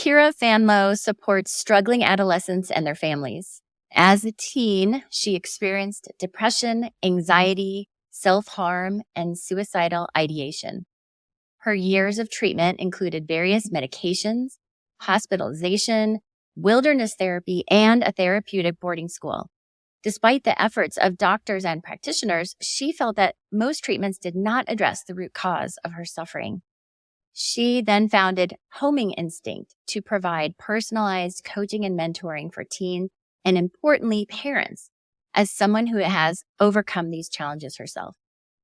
Ciara Fanlo supports struggling adolescents and their families. As a teen, she experienced depression, anxiety, self-harm, and suicidal ideation. Her years of treatment included various medications, hospitalization, wilderness therapy, and a therapeutic boarding school. Despite the efforts of doctors and practitioners, she felt that most treatments did not address the root cause of her suffering. She then founded Homing Instinct to provide personalized coaching and mentoring for teens and, importantly, parents, as someone who has overcome these challenges herself.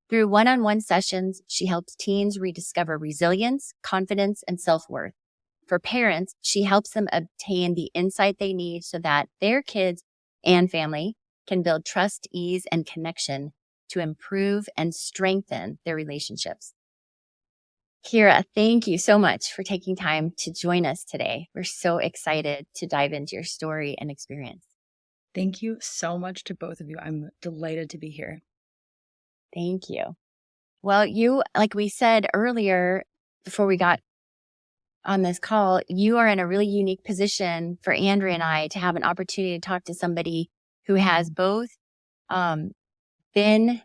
Through one-on-one sessions, she helps teens rediscover resilience, confidence, and self-worth. For parents, she helps them obtain the insight they need so that their kids and family can build trust, ease, and connection to improve and strengthen their relationships. Ciara, thank you so much for taking time to join us today. We're so excited to dive into your story and experience. Thank you so much to both of you. I'm delighted to be here. Thank you. Well, you, like we said earlier, before we got on this call, you are in a really unique position for Andrea and I to have an opportunity to talk to somebody who has both been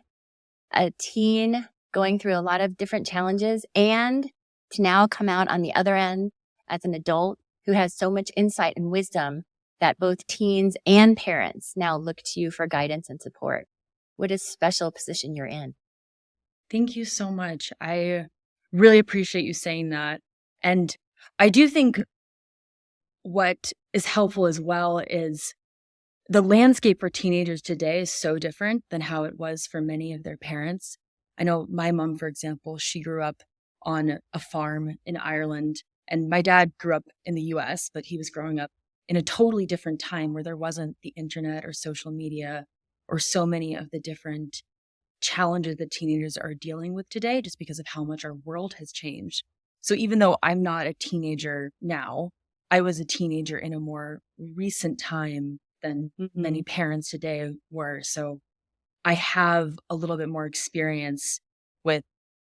a teen going through a lot of different challenges and to now come out on the other end as an adult who has so much insight and wisdom that both teens and parents now look to you for guidance and support. What a special position you're in. Thank you so much. I really appreciate you saying that. And I do think what is helpful as well is the landscape for teenagers today is so different than how it was for many of their parents. I know my mom, for example, she grew up on a farm in Ireland, and my dad grew up in the US, but he was growing up in a totally different time where there wasn't the internet or social media or so many of the different challenges that teenagers are dealing with today, just because of how much our world has changed. So even though I'm not a teenager now, I was a teenager in a more recent time than many parents today were. So I have a little bit more experience with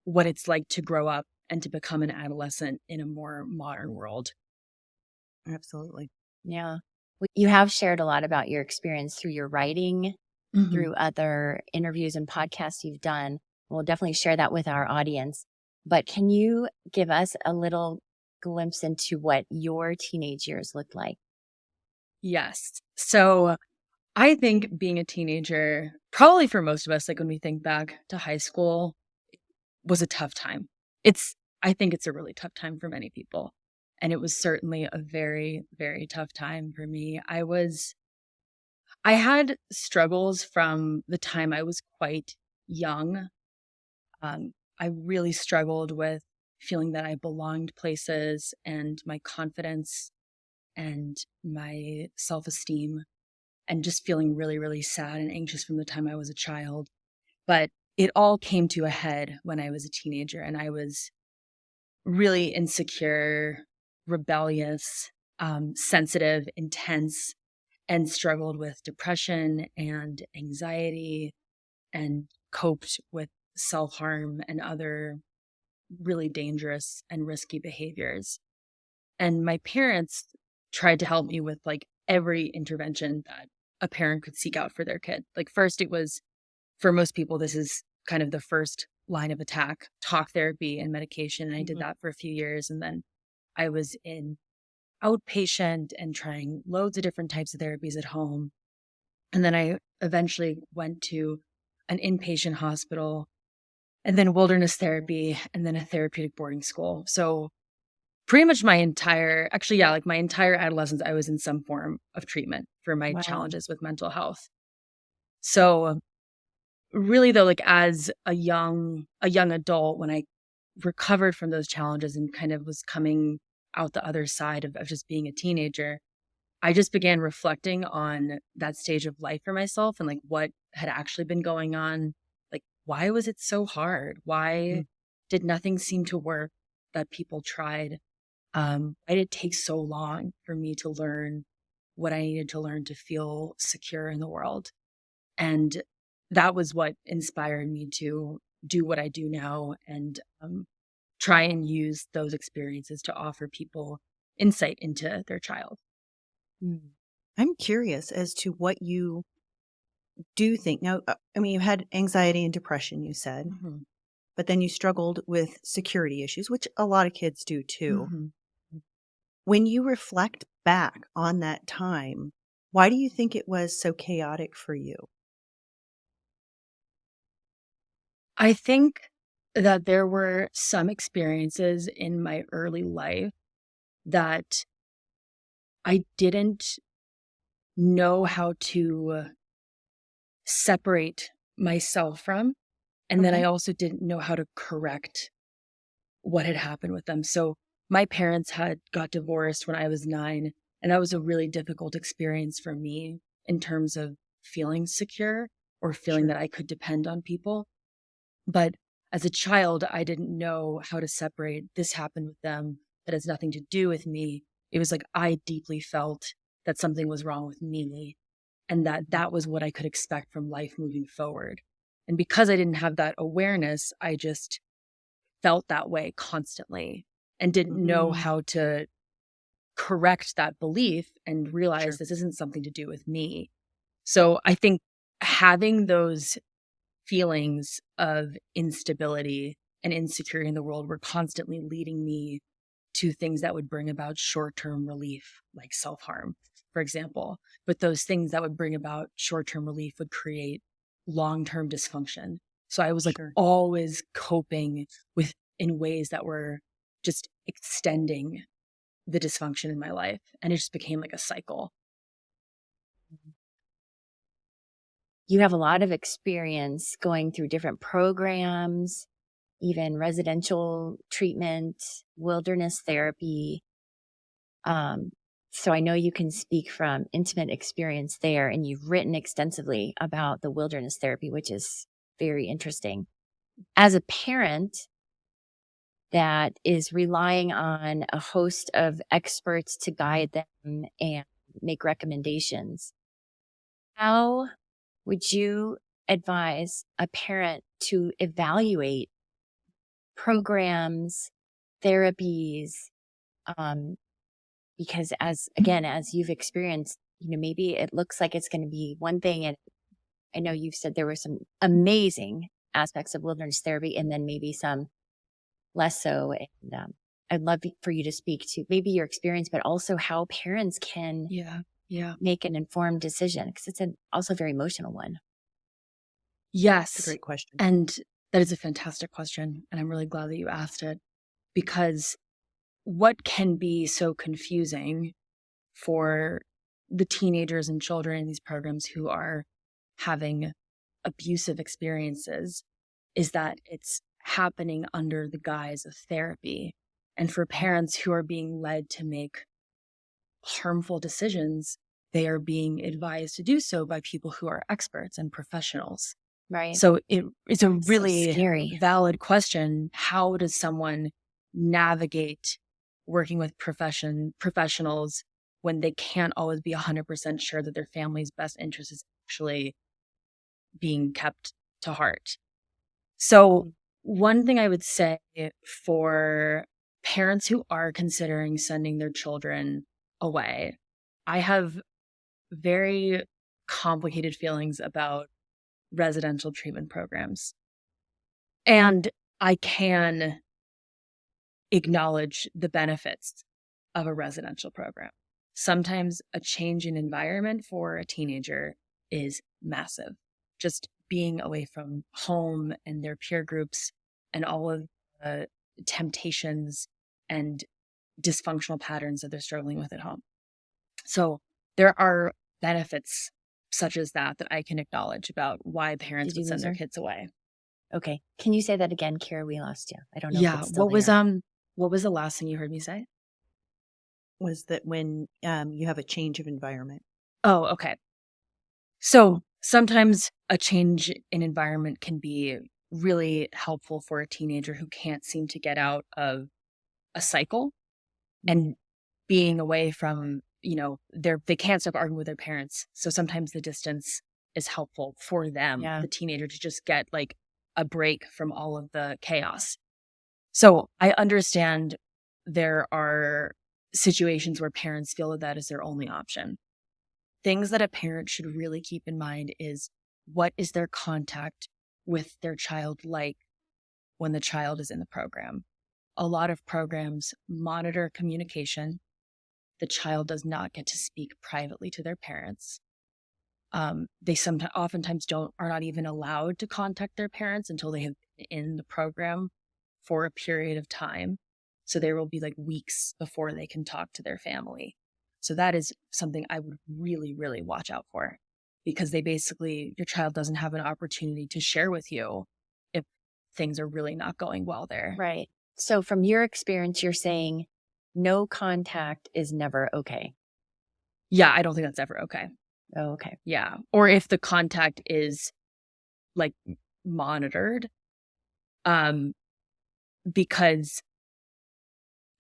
what it's like to grow up and to become an adolescent in a more modern world. Absolutely. Yeah. You have shared a lot about your experience through your writing, through other interviews and podcasts you've done. We'll definitely share that with our audience. But can you give us a little glimpse into what your teenage years looked like? Yes. So I think being a teenager, probably for most of us, like when we think back to high school, was a tough time. I think it's a really tough time for many people. And it was certainly a very, very tough time for me. I had struggles from the time I was quite young. I really struggled with feeling that I belonged places, and my confidence and my self-esteem, and just feeling really, really sad and anxious from the time I was a child. But it all came to a head when I was a teenager, and I was really insecure, rebellious, sensitive, intense, and struggled with depression and anxiety and coped with self-harm and other really dangerous and risky behaviors. And my parents tried to help me with like every intervention that a parent could seek out for their kid. Like first it was, for most people, this is kind of the first line of attack, talk therapy and medication. And I did that for a few years. And then I was in outpatient and trying loads of different types of therapies at home. And then I eventually went to an inpatient hospital, and then wilderness therapy, and then a therapeutic boarding school. So pretty much my entire adolescence, I was in some form of treatment for my challenges with mental health. So really though, like as a young adult, when I recovered from those challenges and kind of was coming out the other side of just being a teenager, I just began reflecting on that stage of life for myself and like what had actually been going on. Like, why was it so hard? Why did nothing seem to work that people tried? Why did it take so long for me to learn what I needed to learn to feel secure in the world? And that was what inspired me to do what I do now and try and use those experiences to offer people insight into their child. I'm curious as to what you do think. Now, I mean, you had anxiety and depression, you said, but then you struggled with security issues, which a lot of kids do too. When you reflect back on that time, why do you think it was so chaotic for you? I think that there were some experiences in my early life that I didn't know how to separate myself from. And then I also didn't know how to correct what had happened with them. So my parents had got divorced when I was 9, and that was a really difficult experience for me in terms of feeling secure or feeling that I could depend on people. But as a child, I didn't know how to separate this happened with them. That has nothing to do with me. It was like I deeply felt that something was wrong with me and that was what I could expect from life moving forward. And because I didn't have that awareness, I just felt that way constantly and didn't know how to correct that belief and realize this isn't something to do with me. So I think having those feelings of instability and insecurity in the world were constantly leading me to things that would bring about short-term relief, like self-harm, for example. But those things that would bring about short-term relief would create long-term dysfunction. So I was like always coping with in ways that were just extending the dysfunction in my life. And it just became like a cycle. You have a lot of experience going through different programs, even residential treatment, wilderness therapy. So I know you can speak from intimate experience there, and you've written extensively about the wilderness therapy, which is very interesting. As a parent that is relying on a host of experts to guide them and make recommendations, how would you advise a parent to evaluate programs, therapies? Because as you've experienced, maybe it looks like it's going to be one thing. And I know you've said there were some amazing aspects of wilderness therapy and then maybe some less so. And I'd love for you to speak to maybe your experience, but also how parents can make an informed decision, because it's also a very emotional one. Yes. That's a great question. And that is a fantastic question. And I'm really glad that you asked it, because what can be so confusing for the teenagers and children in these programs who are having abusive experiences is that it's happening under the guise of therapy. And for parents who are being led to make harmful decisions, they are being advised to do so by people who are experts and professionals. Right. So it's a really scary, valid question. How does someone navigate working with professionals when they can't always be 100% sure that their family's best interest is actually being kept to heart? So one thing I would say for parents who are considering sending their children away, I have very complicated feelings about residential treatment programs. And I can acknowledge the benefits of a residential program. Sometimes a change in environment for a teenager is massive. Just being away from home and their peer groups and all of the temptations and dysfunctional patterns that they're struggling with at home. So there are benefits such as that I can acknowledge about why parents would send their kids away. Okay. Can you say that again, Ciara? We lost you. I don't know. Yeah. If it's still there. What was the last thing you heard me say? Was that when you have a change of environment? Oh, okay. So sometimes a change in environment can be really helpful for a teenager who can't seem to get out of a cycle, and being away from, they can't stop arguing with their parents. So sometimes the distance is helpful for them, the teenager, to just get like a break from all of the chaos. So I understand there are situations where parents feel that is their only option. Things that a parent should really keep in mind is, what is their contact with their child like when the child is in the program? A lot of programs monitor communication. The child does not get to speak privately to their parents. They oftentimes are not even allowed to contact their parents until they have been in the program for a period of time. So there will be like weeks before they can talk to their family. So that is something I would really, really watch out for, because your child doesn't have an opportunity to share with you if things are really not going well there. Right. So from your experience, you're saying no contact is never okay. Yeah, I don't think that's ever okay. Oh, okay. Yeah. Or if the contact is like monitored, because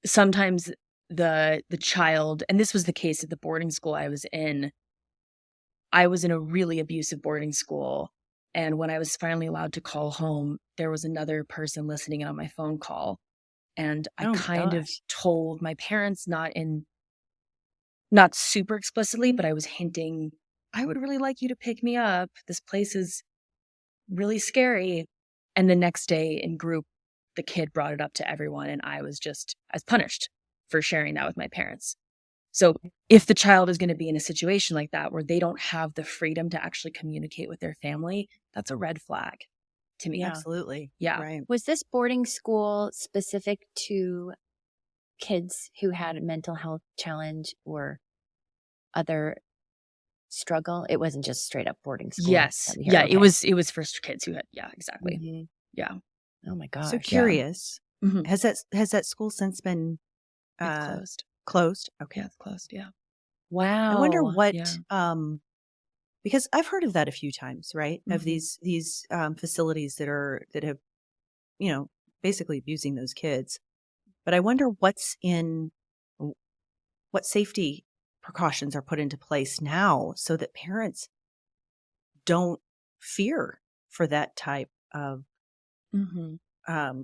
sometimes the child, and this was the case at the boarding school I was in a really abusive boarding school. And when I was finally allowed to call home, there was another person listening in on my phone call. And I kind of told my parents, not super explicitly, but I was hinting, I would really like you to pick me up. This place is really scary. And the next day in group, the kid brought it up to everyone, and I was punished for sharing that with my parents. So if the child is going to be in a situation like that where they don't have the freedom to actually communicate with their family, that's a red flag to me. Yeah. Absolutely. Yeah. Right. Was this boarding school specific to kids who had a mental health challenge or other struggle? It wasn't just straight up boarding school. Yes. Yeah. Okay. It was for kids who had, yeah, exactly. Mm-hmm. Yeah. Oh my gosh. So curious. Yeah. Mm-hmm. Has that school since been It's closed? Closed? Okay. Yeah, it's closed. Yeah. Wow. I wonder what Yeah. because I've heard of that a few times, right? Mm-hmm. Of these facilities that have, basically abusing those kids. But I wonder what safety precautions are put into place now so that parents don't fear for that type of Mm-hmm.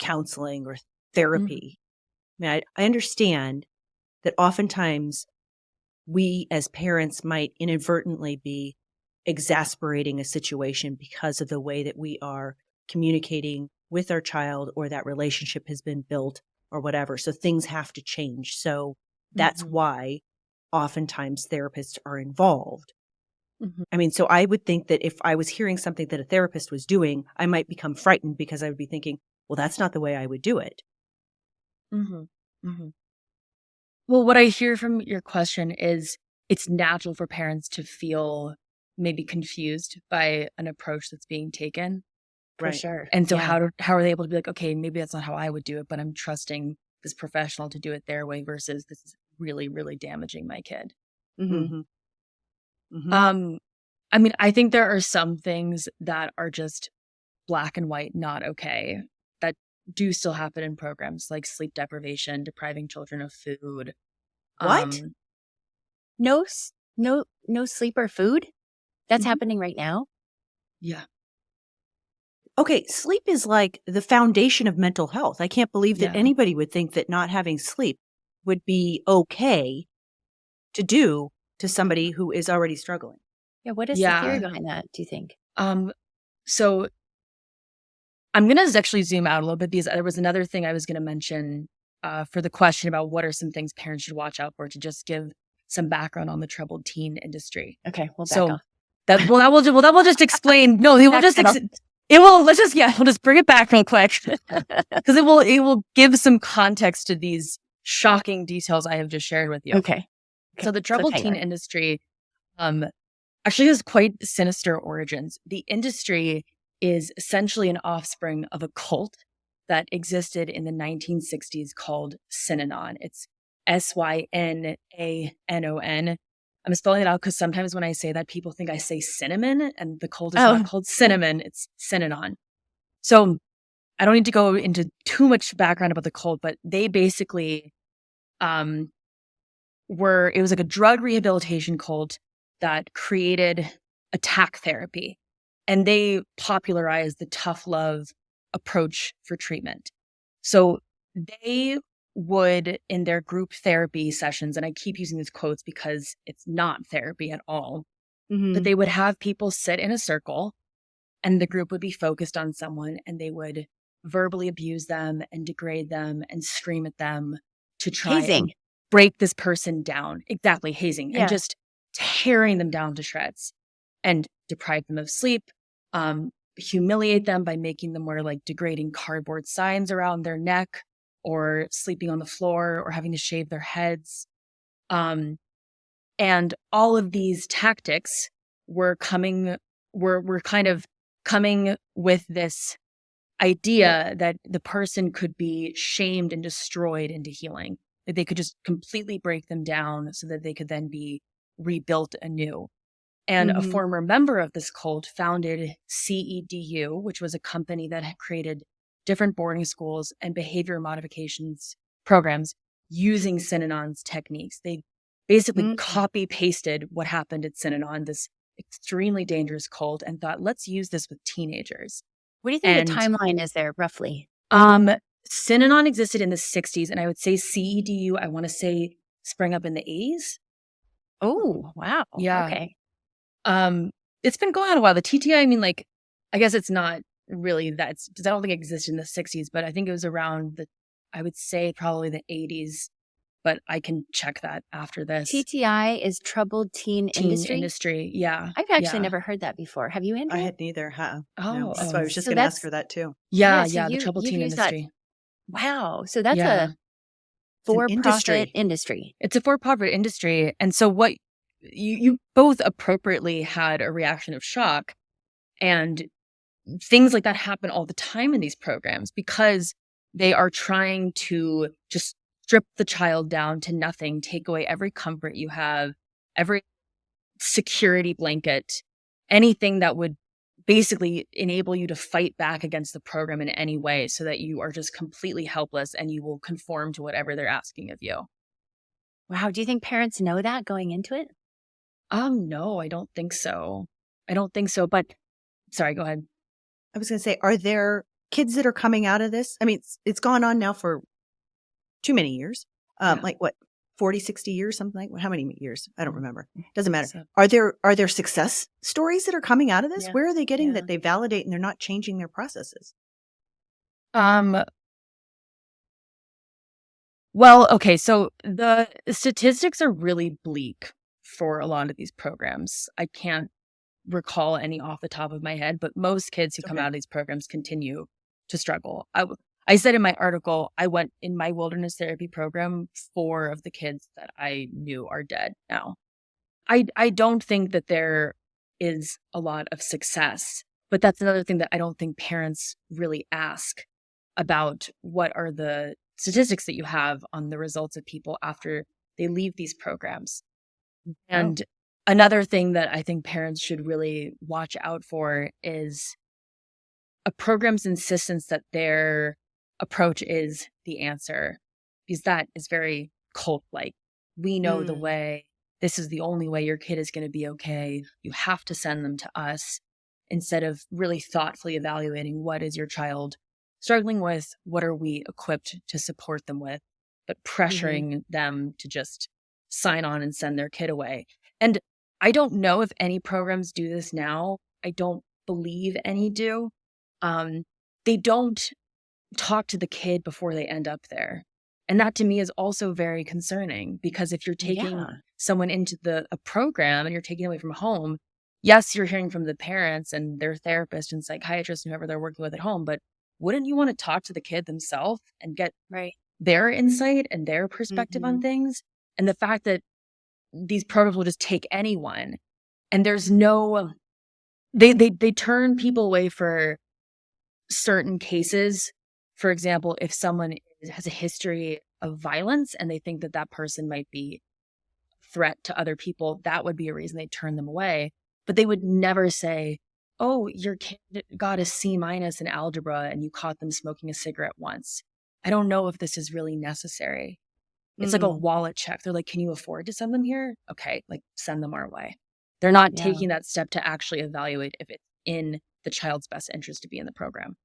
counseling or therapy. I mean, I understand that oftentimes we as parents might inadvertently be exasperating a situation because of the way that we are communicating with our child, or that relationship has been built or whatever. So things have to change. So that's Mm-hmm. why oftentimes therapists are involved. Mm-hmm. I mean, so I would think that if I was hearing something that a therapist was doing, I might become frightened, because I would be thinking, well, that's not the way I would do it. Mm-hmm. Mm-hmm. Well, what I hear from your question is it's natural for parents to feel maybe confused by an approach that's being taken. For sure. And so how are they able to be like, okay, maybe that's not how I would do it, but I'm trusting this professional to do it their way versus this is really, really damaging my kid. Mm-hmm. Mm-hmm. I mean, I think there are some things that are just black and white, not okay, that do still happen in programs, like sleep deprivation, depriving children of food. What? No sleep or food? That's happening right now? Yeah. Okay, sleep is like the foundation of mental health. I can't believe that anybody would think that not having sleep would be okay to do to somebody who is already struggling. Yeah. What is the theory behind that, do you think? So I'm going to actually zoom out a little bit, because there was another thing I was going to mention for the question about what are some things parents should watch out for, to just give some background on the troubled teen industry. Okay, we'll back off. That will just explain. No, it will just we'll just bring it back real quick, because it will give some context to these shocking details I have just shared with you. Okay. So the troubled teen industry actually has quite sinister origins. The industry is essentially an offspring of a cult that existed in the 1960s called Synanon. It's Synanon. I'm spelling it out because sometimes when I say that, people think I say cinnamon, and the cult is not called cinnamon, it's Synanon. So I don't need to go into too much background about the cult, but they basically it was like a drug rehabilitation cult that created attack therapy, and they popularized the tough love approach for treatment. So they would, in their group therapy sessions, and I keep using these quotes because it's not therapy at all, but they would have people sit in a circle and the group would be focused on someone and they would verbally abuse them and degrade them and scream at them to try and Hazing. break this person down. Exactly, hazing. Yeah. And just tearing them down to shreds and deprive them of sleep, humiliate them by making them wear like degrading cardboard signs around their neck or sleeping on the floor or having to shave their heads. And all of these tactics were kind of coming with this idea that the person could be shamed and destroyed into healing, that they could just completely break them down so that they could then be rebuilt anew. And a former member of this cult founded CEDU, which was a company that had created different boarding schools and behavior modifications programs using Synanon's techniques. They basically copy pasted what happened at Synanon, this extremely dangerous cult, and thought, let's use this with teenagers. What do you think the timeline is there, roughly? Synanon existed in the 60s, and I would say CEDU, I want to say, sprang up in the 80s. Oh, wow. Yeah. Okay. It's been going on a while. The TTI, I mean, like, I guess it's not really that, because I don't think it existed in the 60s, but I think it was around I would say probably the 80s, but I can check that after this. TTI is troubled teen industry? Yeah. I've actually never heard that before. Have you, Andrea? I had neither. No. Oh, That's why I was just So going to ask her that too. Yeah, so the troubled you've teen used that. industry. Wow. So that's Yeah. a for-profit industry. It's a for-profit industry. And so what you both appropriately had a reaction of shock, and things like that happen all the time in these programs because they are trying to just strip the child down to nothing, take away every comfort you have, every security blanket, anything that would basically enable you to fight back against the program in any way, so that you are just completely helpless and you will conform to whatever they're asking of you. Wow. Do you think parents know that going into it? No, I don't think so. But sorry, go ahead. I was going to say, are there kids that are coming out of this? I mean, it's gone on now for too many years. Like what, 40, 60 years, something like, how many years? I don't remember. Doesn't matter. Are there success stories that are coming out of this? Yeah. Where are they getting that they validate and they're not changing their processes? Well, okay, so the statistics are really bleak for a lot of these programs. I can't recall any off the top of my head, but most kids who come out of these programs continue to struggle. I said in my article, I went in my wilderness therapy program, 4 of the kids that I knew are dead now. I don't think that there is a lot of success, but that's another thing that I don't think parents really ask about. What are the statistics that you have on the results of people after they leave these programs? And another thing that I think parents should really watch out for is a program's insistence that their approach is the answer, because that is very cult-like. We know the way. This is the only way your kid is going to be okay. You have to send them to us, instead of really thoughtfully evaluating what is your child struggling with, what are we equipped to support them with, but pressuring them to just sign on and send their kid away. And I don't know if any programs do this now. I don't believe any do. They don't talk to the kid before they end up there. And that to me is also very concerning, because if you're taking someone into a program and you're taking away from home, yes, you're hearing from the parents and their therapist and psychiatrist and whoever they're working with at home, but wouldn't you want to talk to the kid themselves and get their insight and their perspective on things? And the fact that these programs will just take anyone, and there's no, they turn people away for certain cases. For example, if someone has a history of violence and they think that that person might be a threat to other people, that would be a reason they turn them away. But they would never say, oh, your kid got a C- in algebra and you caught them smoking a cigarette once. I don't know if this is really necessary. It's like a wallet check. They're like, can you afford to send them here? Okay, like send them our way. They're not taking that step to actually evaluate if it's in the child's best interest to be in the program.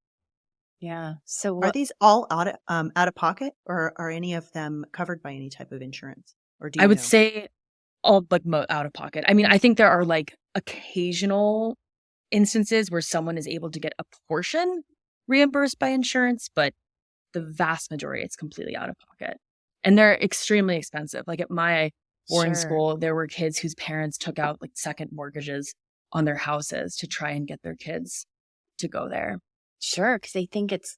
Yeah. So Are what? these all out of pocket, or are any of them covered by any type of insurance? Or do I you would know? say all like out of pocket. I mean, I think there are like occasional instances where someone is able to get a portion reimbursed by insurance, but the vast majority, it's completely out of pocket. And they're extremely expensive. Like at my boarding Sure. school, there were kids whose parents took out like second mortgages on their houses to try and get their kids to go there. Sure. Because they think it's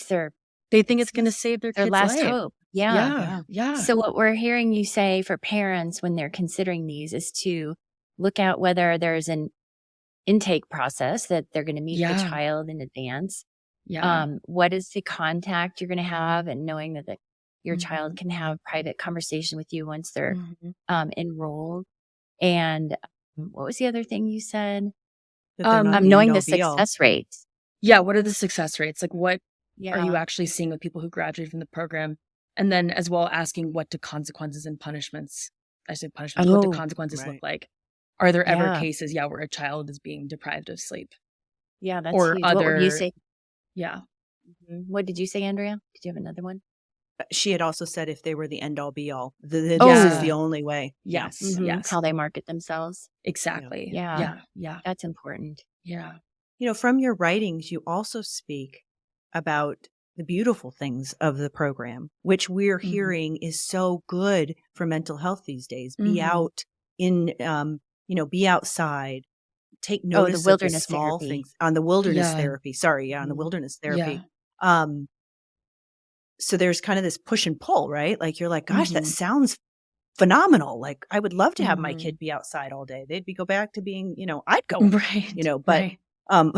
their They think it's going to save their their kid's last life. hope. Yeah. Yeah. Yeah. Yeah. So what we're hearing you say for parents when they're considering these is to look at whether there's an intake process that they're going to meet the Yeah. child in advance. Yeah. What is the contact you're going to have, and knowing that your child Mhm. can have private conversation with you once they're Mhm. enrolled. And what was the other thing you said? That they're not the end Knowing all the be all. success rate. Yeah. What are the success rates? Like, what are you Yeah. actually seeing with people who graduate from the program? And then as well asking what do consequences and punishments, I say punishments, what do Oh, consequences look Right. like? Are there ever yeah. cases, where a child is being deprived of sleep Yeah, that's or huge. What were you other, saying? yeah. What did you say, Andrea? Did you have another one? She had also said if they were the end all be all, this is Oh, the Yeah. only way. Yeah. Yes. Yes. how they market themselves. Yeah. Exactly. Yeah, Yeah. Yeah. that's important. Yeah. From your writings, you also speak about the beautiful things of the program, which we're Mhm. hearing is so good for mental health these days. Be Mhm. out be outside, take Oh, the notice of the wilderness small therapy. things on the wilderness Yeah. therapy. Sorry. Yeah. On the Mhm. wilderness Yeah. therapy. So there's kind of this push and pull, right? Like you're like, gosh, that Mhm. sounds phenomenal. Like I would love to have my Mhm. kid be outside all day. They'd go back to being, I'd go, Right. but Right. um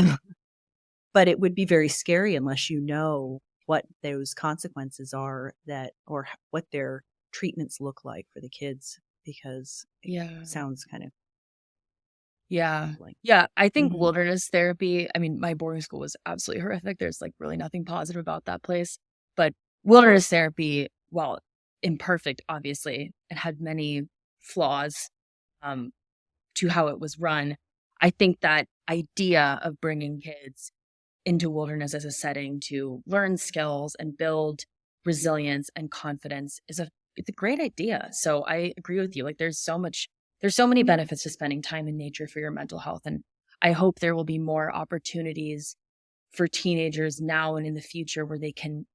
but it would be very scary unless you know what those consequences are what their treatments look like for the kids, because it Yeah. sounds kind of Yeah. like, Yeah. I think mhm. wilderness therapy, I mean, my boarding school was absolutely horrific. There's like really nothing positive about that place. But wilderness therapy, while imperfect, obviously, it had many flaws um, to how it was run. I think that idea of bringing kids into wilderness as a setting to learn skills and build resilience and confidence it's a great idea. So I agree with you. Like there's so many benefits to spending time in nature for your mental health. And I hope there will be more opportunities for teenagers now and in the future where they can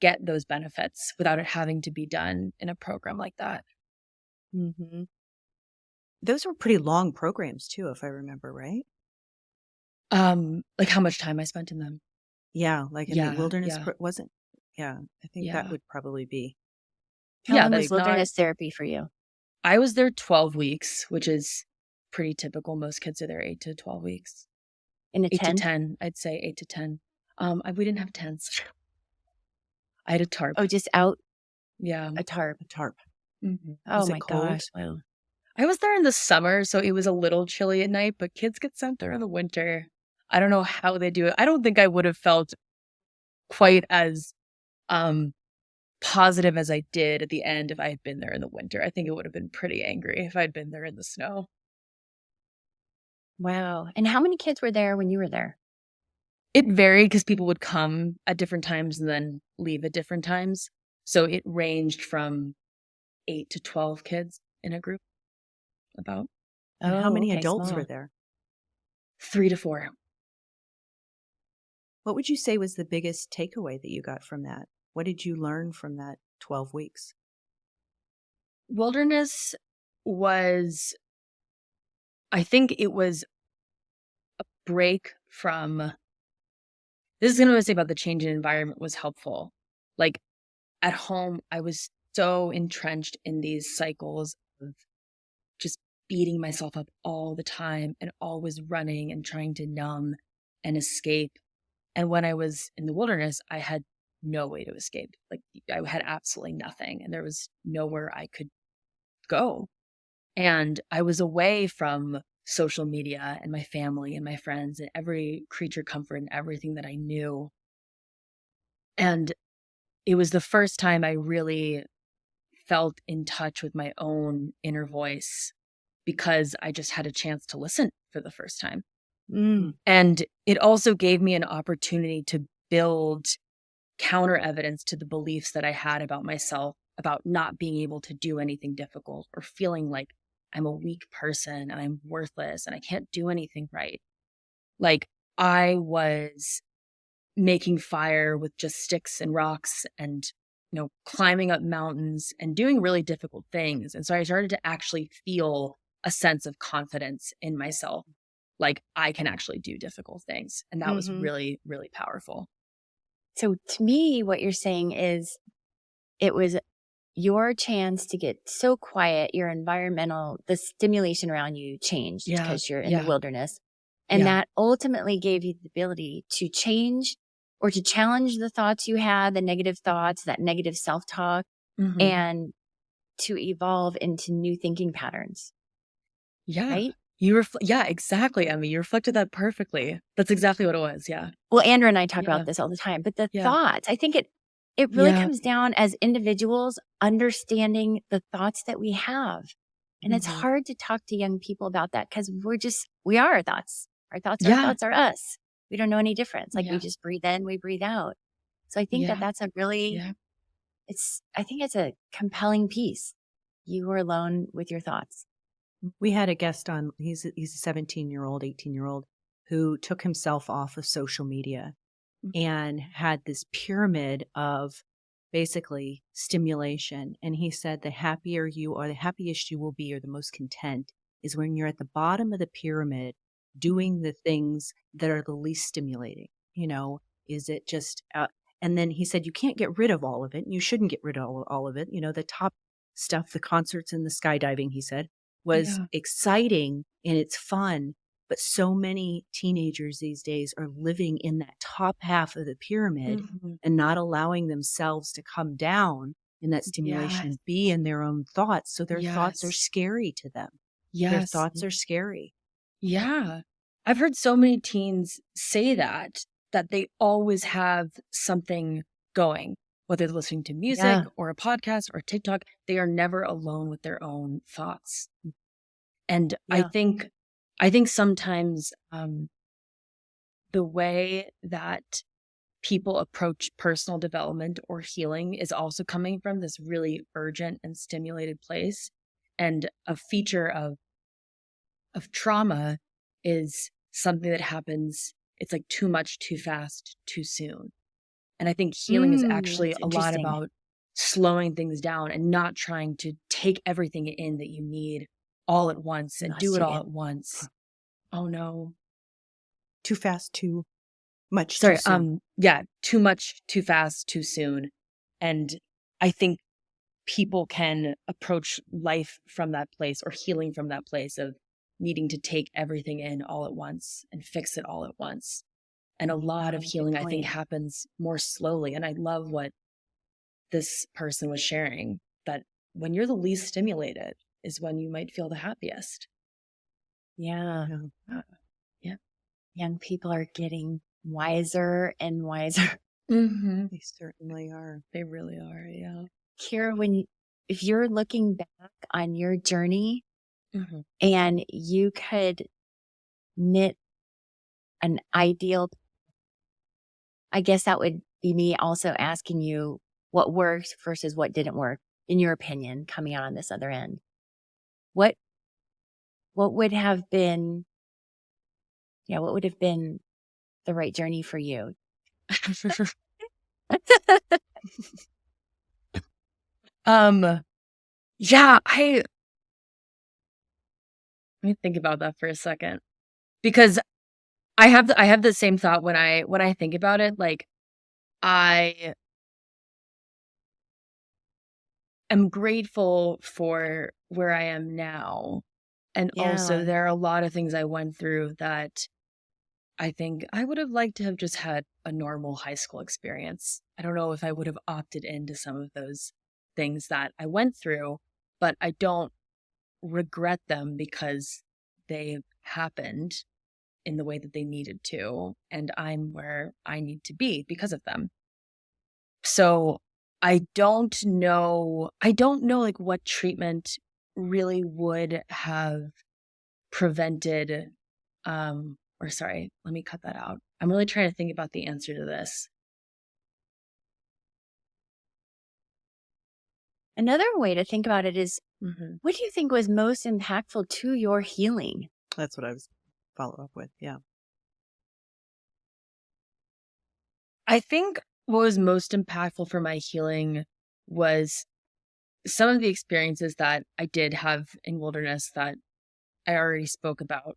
get those benefits without it having to be done in a program like that. Mhm. Those were pretty long programs too, if I remember right. Like how much time I spent in them. Yeah, like in the Yeah, wilderness yeah, wasn't. Yeah, I think that yeah. would probably be. How Yeah, long was like not wilderness therapy for you? I was there 12 weeks, which is pretty typical. Most kids are there 8 to 12 weeks. In a 8 to tent? 10, I'd say 8 to 10. We didn't have tents. I had a tarp. Oh, just out Yeah. a tarp. A tarp. Mhm. Oh Was it my cold? gosh. Wow. I was there in the summer, so it was a little chilly at night, but kids get sent there in the winter. I don't know how they do it. I don't think I would have felt quite as um positive as I did at the end if I had been there in the winter. I think it would have been pretty angry if I'd been there in the snow. Wow. And how many kids were there when you were there? It varied because people would come at different times and then leave at different times. So it ranged from 8 to 12 kids in a group, about And how Oh, many okay, adults were small. there? 3 to 4. What would you say was the biggest takeaway that you got from that? What did you learn from that 12 weeks? Wilderness was, I think it was a break from, this is going to say about the change in environment was helpful. Like at home, I was so entrenched in these cycles of just beating myself up all the time and always running and trying to numb and escape. And when I was in the wilderness, I had no way to escape. Like I had absolutely nothing and there was nowhere I could go. And I was away from social media and my family and my friends and every creature comfort and everything that I knew. And it was the first time I really felt in touch with my own inner voice because I just had a chance to listen for the first time. Mm. And it also gave me an opportunity to build counter evidence to the beliefs that I had about myself, about not being able to do anything difficult or feeling like I'm a weak person and I'm worthless and I can't do anything right. Like I was making fire with just sticks and rocks and, climbing up mountains and doing really difficult things. And so I started to actually feel a sense of confidence in myself. Like I can actually do difficult things. And that was really, really powerful. So to me, what you're saying is it was your chance to get so quiet, the stimulation around you changed because you're in the wilderness. And that ultimately gave you the ability to change or to challenge the thoughts you had, the negative thoughts, that negative self-talk, and to evolve into new thinking patterns. Yeah. Right? Exactly, Emmy. You reflected that perfectly. That's exactly what it was. Yeah. Well, Andrew and I talk about this all the time, but the thoughts, I think it really comes down as individuals understanding the thoughts that we have. And it's hard to talk to young people about that because we are our thoughts. Our thoughts are us. We don't know any difference. Like we just breathe in, we breathe out. So I think that's a really, I think it's a compelling piece. You were alone with your thoughts. We had a guest on, he's a 17-year-old, 18-year-old who took himself off of social media and had this pyramid of basically stimulation. And he said the happier you are, the happiest you will be, or the most content is when you're at the bottom of the pyramid doing the things that are the least stimulating. Is it just, and then he said, you can't get rid of all of it. And you shouldn't get rid of all of it. The top stuff, the concerts and the skydiving, he said, was exciting and it's fun. But so many teenagers these days are living in that top half of the pyramid and not allowing themselves to come down in that stimulation and be in their own thoughts. So their thoughts are scary to them. Their thoughts are scary. Yeah. I've heard so many teens say that they always have something going, whether they're listening to music or a podcast or TikTok, they are never alone with their own thoughts. And I think sometimes the way that people approach personal development or healing is also coming from this really urgent and stimulated place. And a feature of trauma is something that happens, it's like too much, too fast, too soon. And I think healing is actually a lot about slowing things down and not trying to take everything in that you need all at once and do it all at once. Oh no. Too fast, too much, Sorry, too soon. Too much, too fast, too soon. And I think people can approach life from that place or healing from that place of needing to take everything in all at once and fix it all at once. And a lot of healing, I think, happens more slowly. And I love what this person was sharing, that when you're the least stimulated is when you might feel the happiest. Yeah. Young people are getting wiser and wiser. They certainly are. They really are. Yeah. Ciara, if you're looking back on your journey and you could knit an ideal, I guess that would be me also asking you what worked versus what didn't work, in your opinion, coming out on this other end. What would have been, what would have been the right journey for you? Let me think about that for a second, because I have the same thought when I think about it. Like, I am grateful for where I am now. And also there are a lot of things I went through that I think I would have liked to have just had a normal high school experience. I don't know if I would have opted into some of those things that I went through, but I don't regret them because they happened in the way that they needed to. And I'm where I need to be because of them. So I don't know like what treatment really would have prevented, or sorry, let me cut that out. I'm really trying to think about the answer to this. Another way to think about it is, Mm-hmm. what do you think was most impactful to your healing? That's what I was follow up with. Yeah. I think what was most impactful for my healing was some of the experiences that I did have in wilderness that I already spoke about,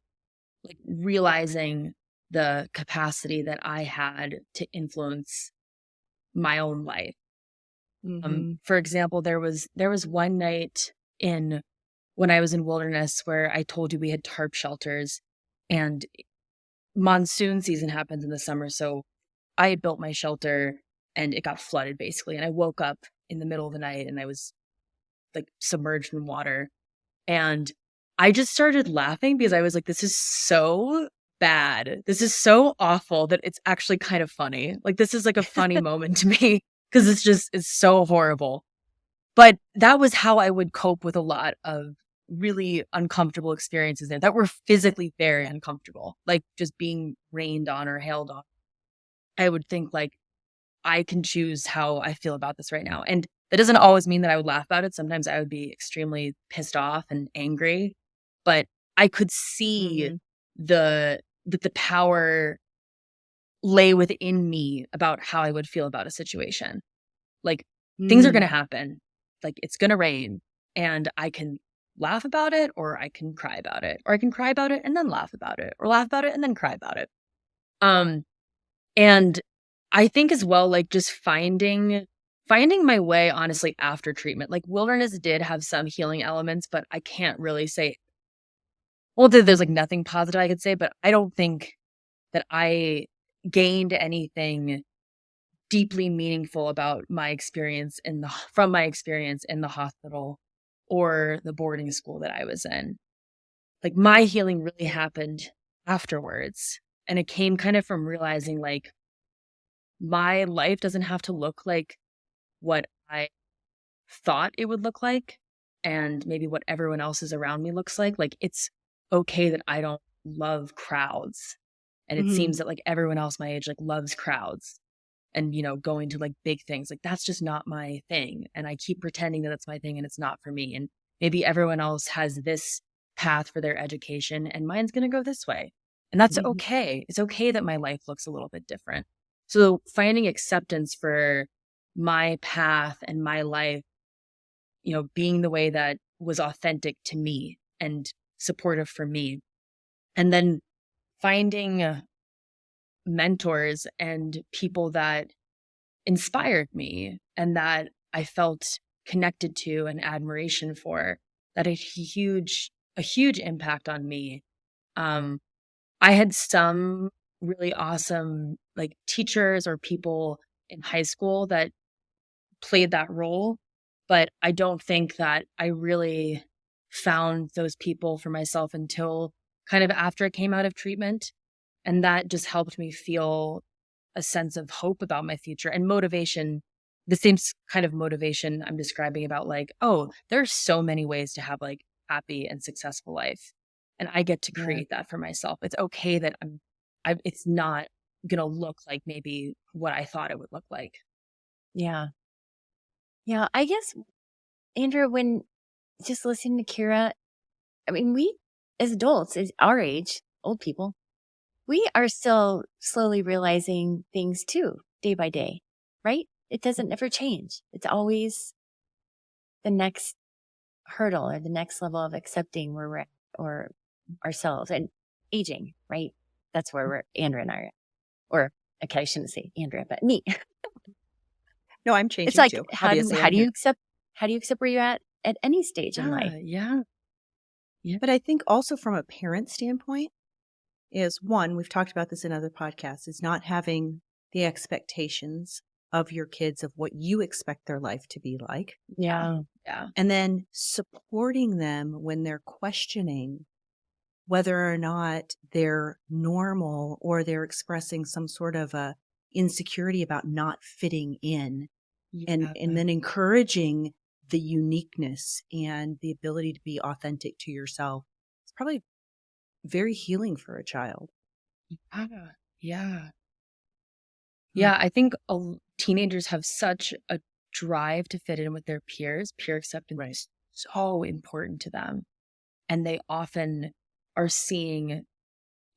like realizing the capacity that I had to influence my own life. Mm-hmm. For example, there was one night in when I was in wilderness where I told you we had tarp shelters, and monsoon season happens in the summer, so I had built my shelter and it got flooded basically, and I woke up in the middle of the night and I was like submerged in water, and I just started laughing because I was like, this is so bad. This is so awful that it's actually kind of funny. Like, this is like a funny moment to me because it's so horrible. But that was how I would cope with a lot of really uncomfortable experiences there that were physically very uncomfortable, like just being rained on or hailed on. I would think like, I can choose how I feel about this right now. And that doesn't always mean that I would laugh about it. Sometimes I would be extremely pissed off and angry, but I could see Mm-hmm. the power lay within me about how I would feel about a situation. Like, things are going to happen. Like, it's going to rain, and I can laugh about it, or I can cry about it, or I can cry about it and then laugh about it, or laugh about it and then cry about it. And I think as well, like, just finding my way, honestly, after treatment. Like, wilderness did have some healing elements, but I can't really say, well, there's like nothing positive I could say, but I don't think that I gained anything deeply meaningful about my experience from my experience in the hospital or the boarding school that I was in. Like, my healing really happened afterwards, and it came kind of from realizing like my life doesn't have to look like what I thought it would look like, and maybe what everyone else's around me looks like. Like, it's okay that I don't love crowds. And it Mm-hmm. seems that like everyone else my age like loves crowds and, going to like big things. Like, that's just not my thing. And I keep pretending that it's my thing and it's not for me. And maybe everyone else has this path for their education and mine's going to go this way. And that's Mm-hmm. okay. It's okay that my life looks a little bit different. So finding acceptance for my path and my life, being the way that was authentic to me and supportive for me. And then finding mentors and people that inspired me and that I felt connected to and admiration for, that had a huge impact on me. I had some really awesome like teachers or people in high school that played that role, but I don't think that I really found those people for myself until kind of after I came out of treatment. And that just helped me feel a sense of hope about my future and motivation, the same kind of motivation I'm describing about like, oh, there's so many ways to have like happy and successful life. And I get to Yeah. create that for myself. It's okay that it's not going to look like maybe what I thought it would look like. Yeah. Yeah. I guess, Andrew, when just listening to Ciara, I mean, we as adults, as our age, old people, we are still slowly realizing things too, day by day, right? It doesn't ever change. It's always the next hurdle or the next level of accepting where we're at, or ourselves and aging, right? That's where Andrea and I are at. Or, okay, I shouldn't say Andrea, but me. No, I'm It's changing like, too. how do Obviously, I'm you here. accept where you're at any stage in life? Yeah. But I think also from a parent standpoint is one, we've talked about this in other podcasts, is not having the expectations of your kids of what you expect their life to be like. Yeah. Yeah. And then supporting them when they're questioning whether or not they're normal or they're expressing some sort of a insecurity about not fitting in, and Yeah. then encouraging the uniqueness and the ability to be authentic to yourself. It's probably very healing for a child. Yeah. Hmm. I think teenagers have such a drive to fit in with their peers. Peer acceptance is so important to them. And they often are seeing,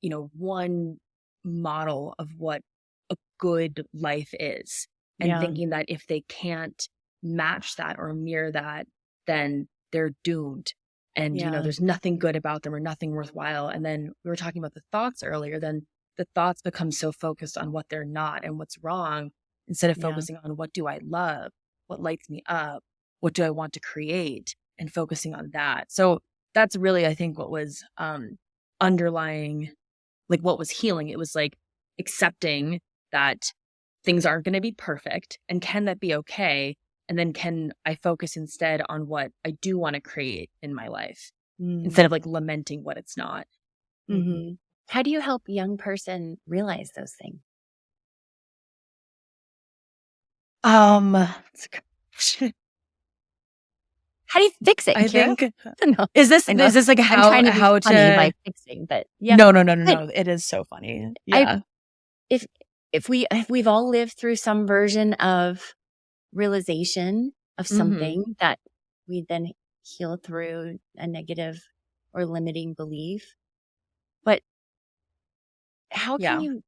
one model of what a good life is, and thinking that if they can't match that or mirror that, then they're doomed. And, there's nothing good about them or nothing worthwhile. And then we were talking about the thoughts earlier, then the thoughts become so focused on what they're not and what's wrong, instead of focusing on what do I love, what lights me up, what do I want to create, and focusing on that. So that's really, I think, what was underlying, like what was healing. It was like accepting that things aren't going to be perfect, and can that be okay? And then can I focus instead on what I do want to create in my life, instead of like lamenting what it's not. Mm-hmm. How do you help a young person realize those things? That's a good question. How do you fix it, I Ciara? think No, is this I know. like I'm how trying to be how funny to by fixing, but yeah. No. But It is so funny. Yeah. if we've all lived through some version of realization of something that we then heal through a negative or limiting belief, but how can you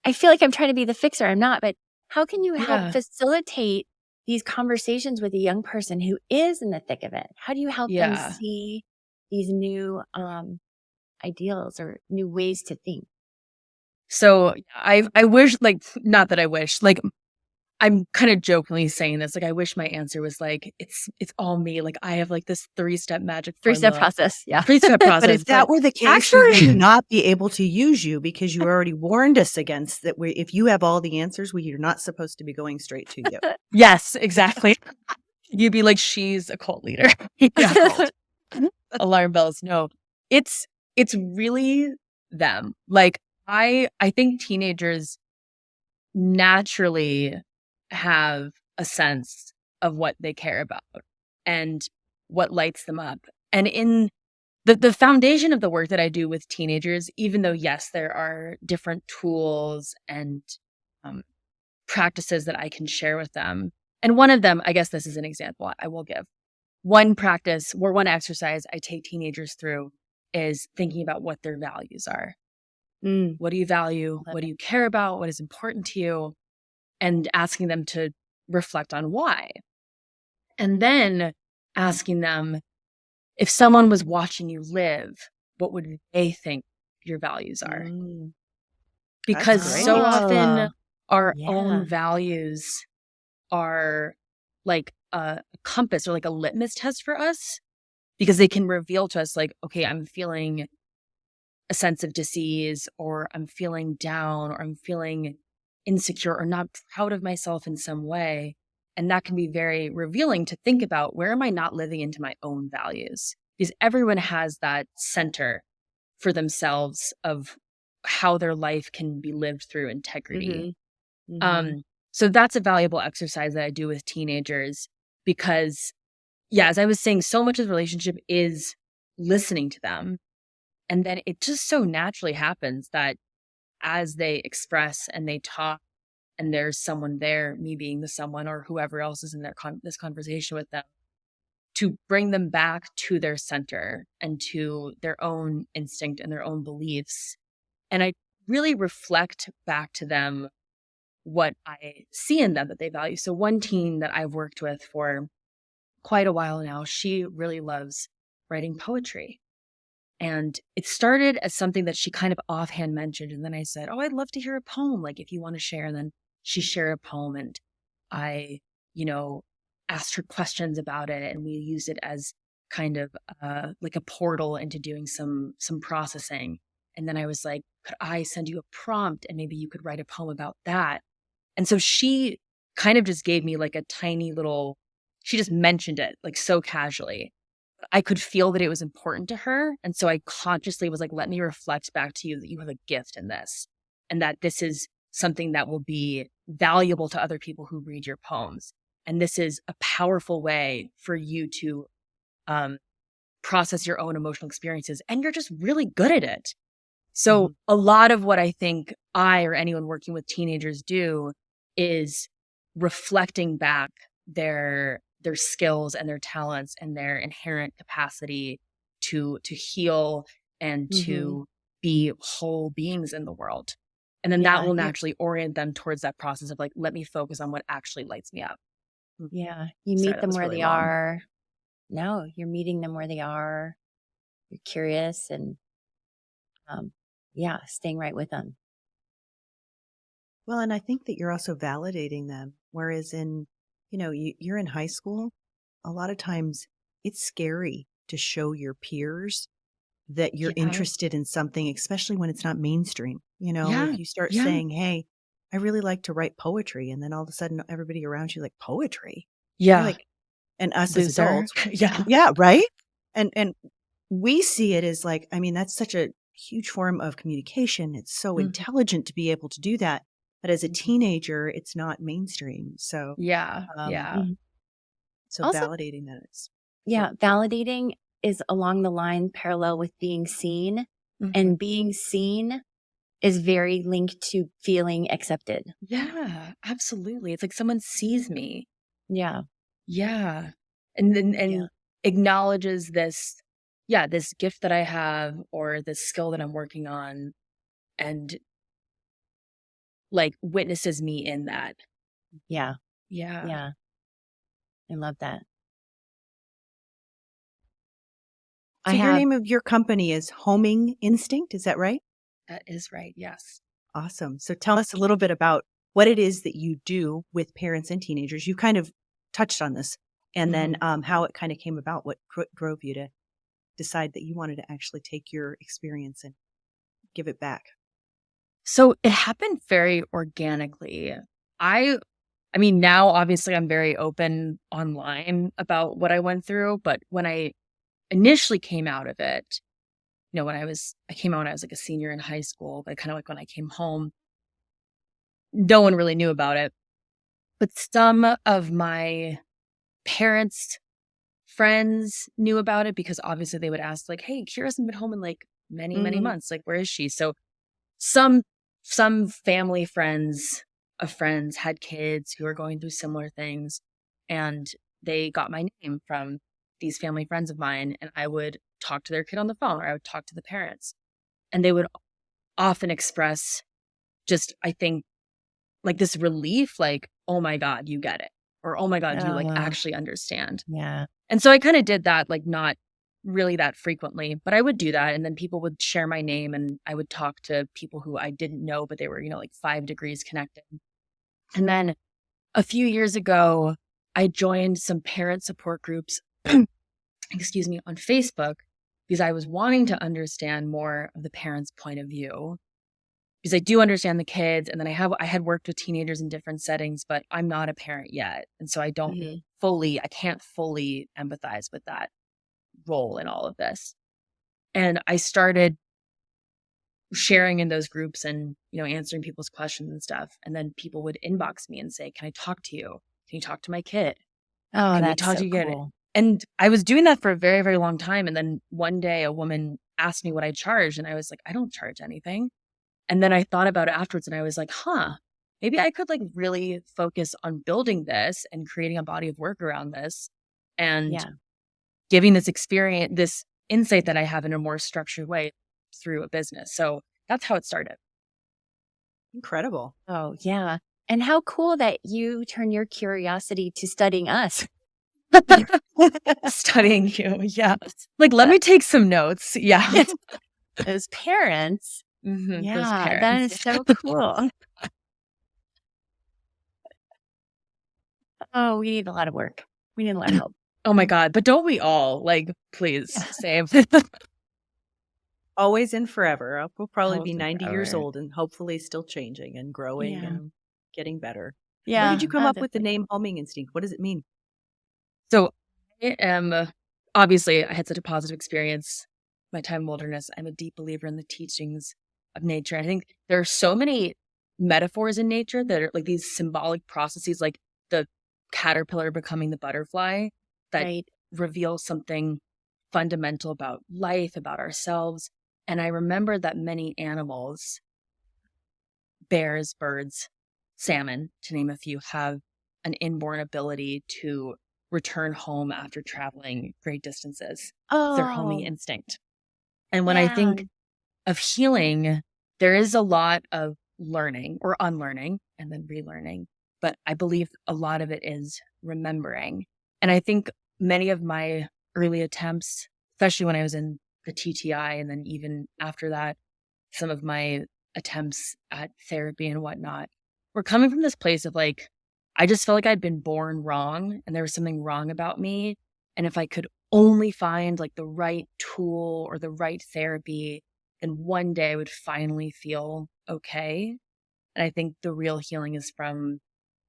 I feel like I'm trying to be the fixer. I'm not, but how can you help facilitate these conversations with a young person who is in the thick of it? How do you help them see these new ideals or new ways to think? So I wish, like, not that I wish, like, I'm kind of jokingly saying this, like, I wish my answer was like, it's all me. Like, I have like this 3-step magic 3-step formula. process. Yeah. 3-step process. But if that were the case, we would not be able to use you, because you already warned us against that. If you have all the answers, we are not supposed to be going straight to you. Yes, exactly. You'd be like, she's a cult leader. Cult. Alarm bells. No, it's really them. Like, I think teenagers naturally have a sense of what they care about and what lights them up. And in the foundation of the work that I do with teenagers, even though, yes, there are different tools and practices that I can share with them. And one of them, I guess this is an example I will give. One practice or one exercise I take teenagers through is thinking about what their values are. What do you value? What do you care about? What is important to you? And asking them to reflect on why. And then asking them, if someone was watching you live, what would they think your values are? Because so often our own values are like a compass or like a litmus test for us, because they can reveal to us, like, okay, I'm feeling a sense of disease, or I'm feeling down, or I'm feeling insecure or not proud of myself in some way. And that can be very revealing to think about, where am I not living into my own values? Because everyone has that center for themselves of how their life can be lived through integrity. So that's a valuable exercise that I do with teenagers, because, as I was saying, so much of the relationship is listening to them. And then it just so naturally happens that as they express and they talk, and there's someone there, me being the someone or whoever else is in this conversation with them, to bring them back to their center and to their own instinct and their own beliefs. And I really reflect back to them what I see in them that they value. So one teen that I've worked with for quite a while now, she really loves writing poetry. And it started as something that she kind of offhand mentioned. And then I said, oh, I'd love to hear a poem, like, if you want to share. And then she shared a poem, and I, asked her questions about it. And we used it as kind of like a portal into doing some processing. And then I was like, could I send you a prompt and maybe you could write a poem about that? And so she kind of just gave me like a tiny little, she just mentioned it like so casually. I could feel that it was important to her. And so I consciously was like, let me reflect back to you that you have a gift in this, and that this is something that will be valuable to other people who read your poems. And this is a powerful way for you to process your own emotional experiences. And you're just really good at it. So a lot of what I think I or anyone working with teenagers do is reflecting back their skills and their talents and their inherent capacity to heal and to be whole beings in the world. And then that will naturally orient them towards that process of like, let me focus on what actually lights me up. Yeah. You Sorry, meet that them was where really they long. are. No, you're meeting them where they are. You're curious and, staying right with them. Well, and I think that you're also validating them. Whereas you're in high school, a lot of times it's scary to show your peers that you're Yeah. interested in something, especially when it's not mainstream. Yeah. If you start Yeah. saying, hey, I really like to write poetry, and then all of a sudden everybody around you like poetry. Yeah. You're like, and us as Loser. adults, Yeah. yeah, right. And we see it as like, I mean, that's such a huge form of communication. It's so intelligent to be able to do that. But as a teenager, it's not mainstream. So, Yeah. Yeah. so Also, validating that it's validating is along the line parallel with being seen, and being seen is very linked to feeling accepted. Yeah, absolutely. It's like someone sees me. Yeah. Yeah. And acknowledges this gift that I have or this skill that I'm working on, and like witnesses me in that. Yeah. Yeah. Yeah. I love that. So your name of your company is Homing Instinct, is that right? That is right. Yes. Awesome. So tell us a little bit about what it is that you do with parents and teenagers. You kind of touched on this, and then how it kind of came about, what drove you to decide that you wanted to actually take your experience and give it back. So it happened very organically. I mean, now obviously I'm very open online about what I went through, but when I initially came out of it, when I came out when I was like a senior in high school, but kind of like when I came home, no one really knew about it. But some of my parents' friends knew about it because obviously they would ask like, hey, Kira hasn't been home in like many, many months. Like, where is she? So some family friends of friends had kids who were going through similar things, and they got my name from these family friends of mine, and I would talk to their kid on the phone, or I would talk to the parents, and they would often express just, I think, like this relief, like, oh my God, you get it. Or, oh my God, you like actually understand. Yeah. And so I kind of did that, like not really that frequently, but I would do that. And then people would share my name, and I would talk to people who I didn't know, but they were, like 5 degrees connected. And then a few years ago, I joined some parent support groups, excuse me, on Facebook, because I was wanting to understand more of the parents' point of view. Because I do understand the kids, and then I had worked with teenagers in different settings, but I'm not a parent yet. And so I can't fully empathize with that role in all of this. And I started sharing in those groups and, answering people's questions and stuff. And then people would inbox me and say, can I talk to you? Can you talk to my kid? Oh, Can we that's talk so to you again? cool. And I was doing that for a very, very long time. And then one day a woman asked me what I charged, and I was like, I don't charge anything. And then I thought about it afterwards, and I was like, maybe I could like really focus on building this and creating a body of work around this, and giving this experience, this insight that I have in a more structured way through a business. So that's how it started. Incredible. Oh, yeah. And how cool that you turn your curiosity to studying us. Studying you. Yeah. Like, let me take some notes. Yeah. As parents. Those Yeah, that parents. is so cool. Oh, we need a lot of work. We need a lot of help. Oh my God. But don't we all? Like, please save. Always and forever. We'll probably Always be and 90 years forever. old and hopefully still changing and growing and getting better. Yeah. Where did you come up with the name Homing Instinct? What does it mean? So I am, obviously, I had such a positive experience my time in wilderness. I'm a deep believer in the teachings of nature. I think there are so many metaphors in nature that are like these symbolic processes, like the caterpillar becoming the butterfly, that reveal something fundamental about life, about ourselves. And I remember that many animals, bears, birds, salmon, to name a few, have an inborn ability to return home after traveling great distances. It's their homing Oh, instinct. And when I yeah. think of healing, there is a lot of learning or unlearning and then relearning. But I believe a lot of it is remembering. And I think many of my early attempts, especially when I was in the TTI, and then even after that, some of my attempts at therapy and whatnot, were coming from this place of like, I just felt like I'd been born wrong and there was something wrong about me. And if I could only find like the right tool or the right therapy, then one day I would finally feel okay. And I think the real healing is from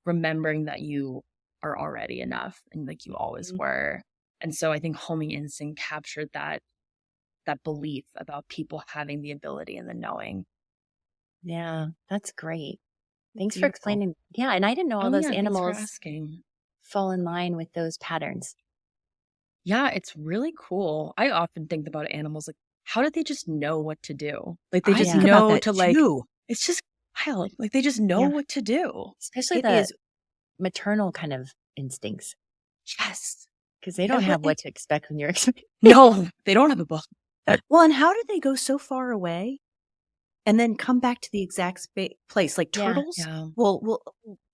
remembering that you are already enough and like you always Mhm. were. And so I think homing instinct captured that belief about people having the ability and the knowing. Yeah, that's great. Thanks for Beautiful. explaining. Yeah, and I didn't know all Oh those yeah, thanks for animals asking. fall in line with those patterns. Yeah, it's really cool. I often think about animals like, how did they just know what to do? Like they I just think Yeah. about know that to like, too. it's just wild. Like they just know Yeah. what to do. Especially It the is. maternal kind of instincts, Yes. because they Yeah, don't but have what to expect when you're expecting. No, they don't have a book. well, and how do they go so far away and then come back to the exact place? Like Yeah. turtles Yeah. will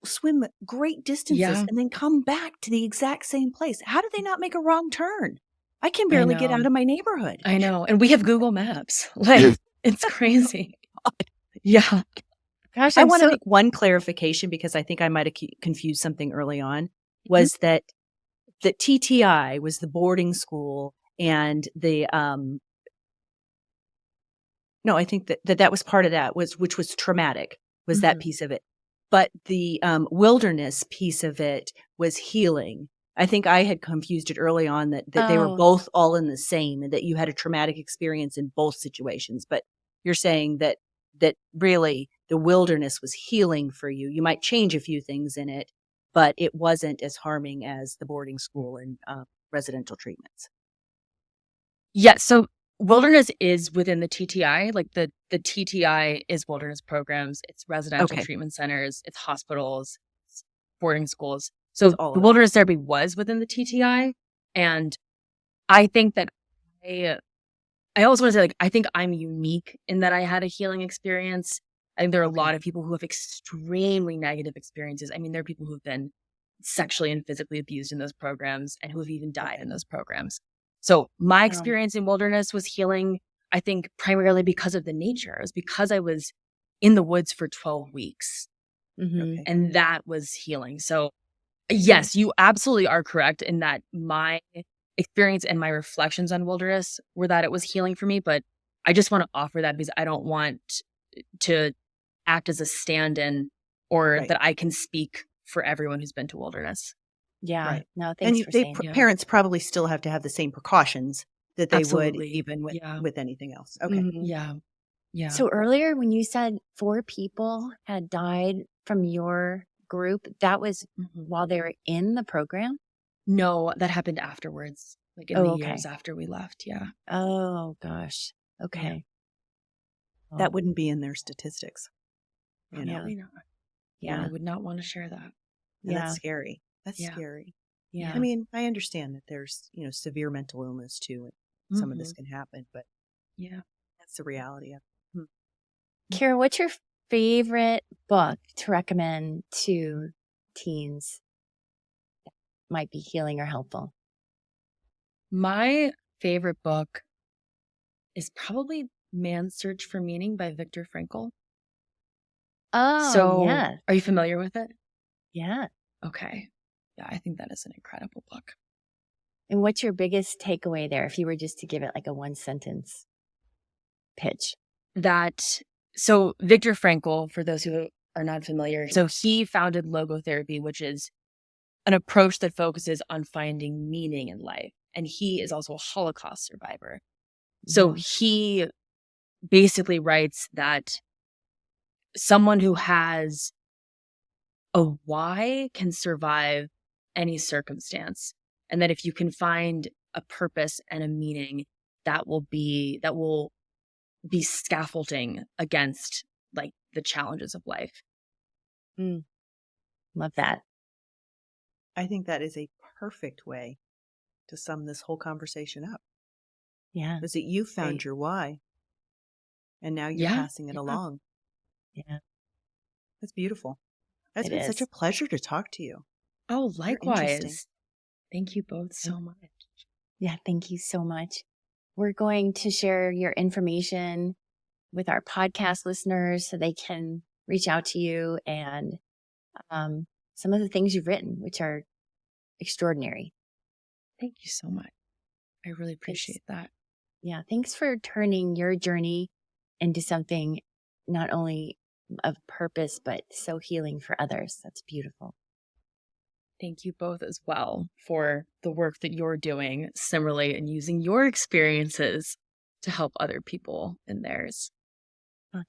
swim great distances Yeah. and then come back to the exact same place. How do they not make a wrong turn? I can I barely get out know. of my neighborhood. I know. And we have Google Maps. Like it's crazy. Yeah. Gosh, I I'm want to so make one clarification because I think I might have confused something early on. Mhm. Was that TTI was the boarding school and the no, I think that was part of that which was traumatic, was that Mhm. piece of it. But the, wilderness piece of it was healing. I think I had confused it early on that they were Oh, both all in the same and that you had a traumatic experience in both situations, but you're saying that really the wilderness was healing for you. You might change a few things in it, but it wasn't as harming as the boarding school and, residential treatments. Yeah. So wilderness is within the TTI. Like the TTI is wilderness programs, it's residential Okay. treatment centers, it's hospitals, it's boarding schools. It's So all the of that. wilderness therapy was within the TTI. And I think that I I also want to say, like, I think I'm unique in that I had a healing experience. I think there are a Okay. lot of people who have extremely negative experiences. I mean, there are people who've been sexually and physically abused in those programs and who have even died Okay. in those programs. So my um, experience in wilderness was healing, I think, primarily because of the nature. It was because I was in the woods for 12 weeks mhm. Okay. and that was healing. So yes, you absolutely are correct in that my experience and my reflections on wilderness were that it was healing for me, but I just want to offer that because I don't want to act as a stand-in or Right. that I can speak for everyone who's been to wilderness. Yeah. Right. No, And thanks for they saying that. Yeah, parents probably still have to have the same precautions that they would absolutely. even Yeah, with anything else. Okay. Mhm. yeah, yeah. So earlier when you said 4 people had died from your group, that was Mhm. while they were in the program? No, that happened afterwards, like in the Oh, years okay. after we left. Yeah, Oh gosh. yeah, Okay. That Oh, wouldn't be in their statistics, you know. yeah. probably not. Yeah, I Yeah. would not want to share that. And that's Yeah. scary. That's Yeah, scary. I Yeah. yeah. mean, I understand that there's, severe mental illness too, and some of this Hmm. can happen, but Yeah. that's the reality of it. Kira, what's your favorite book to recommend to teens might be healing or helpful? My favorite book is probably Man's Search for Meaning by Viktor Frankl. Oh, So, yeah. are you familiar with it? Yeah. Okay. Yeah, I think that is an incredible book. And what's your biggest takeaway there if you were just to give it like a one sentence pitch? So Viktor Frankl, for those who are not familiar, so he founded logotherapy, which is an approach that focuses on finding meaning in life. And he is also a Holocaust survivor. So Mhm. he basically writes that someone who has a why can survive any circumstance. And that if you can find a purpose and a meaning, that will be scaffolding against like the challenges of life. Mm, love that. I think that is a perfect way to sum this whole conversation up. Yeah. Is that you found Great. your why and now you're Yeah. passing it along. Yeah. That's beautiful. It's It been such a is. pleasure to talk to you. Oh, You're interesting. likewise. Thank you both Thank- so much. Yeah. Thank you so much. We're going to share your information with our podcast listeners so they can reach out to you and some of the things you've written, which are extraordinary. Thank you so much. I really Thanks. appreciate that. Yeah. Thanks for turning your journey into something not only of purpose, but so healing for others. That's beautiful. Thank you both as well for the work that you're doing similarly and using your experiences to help other people in theirs. Oh,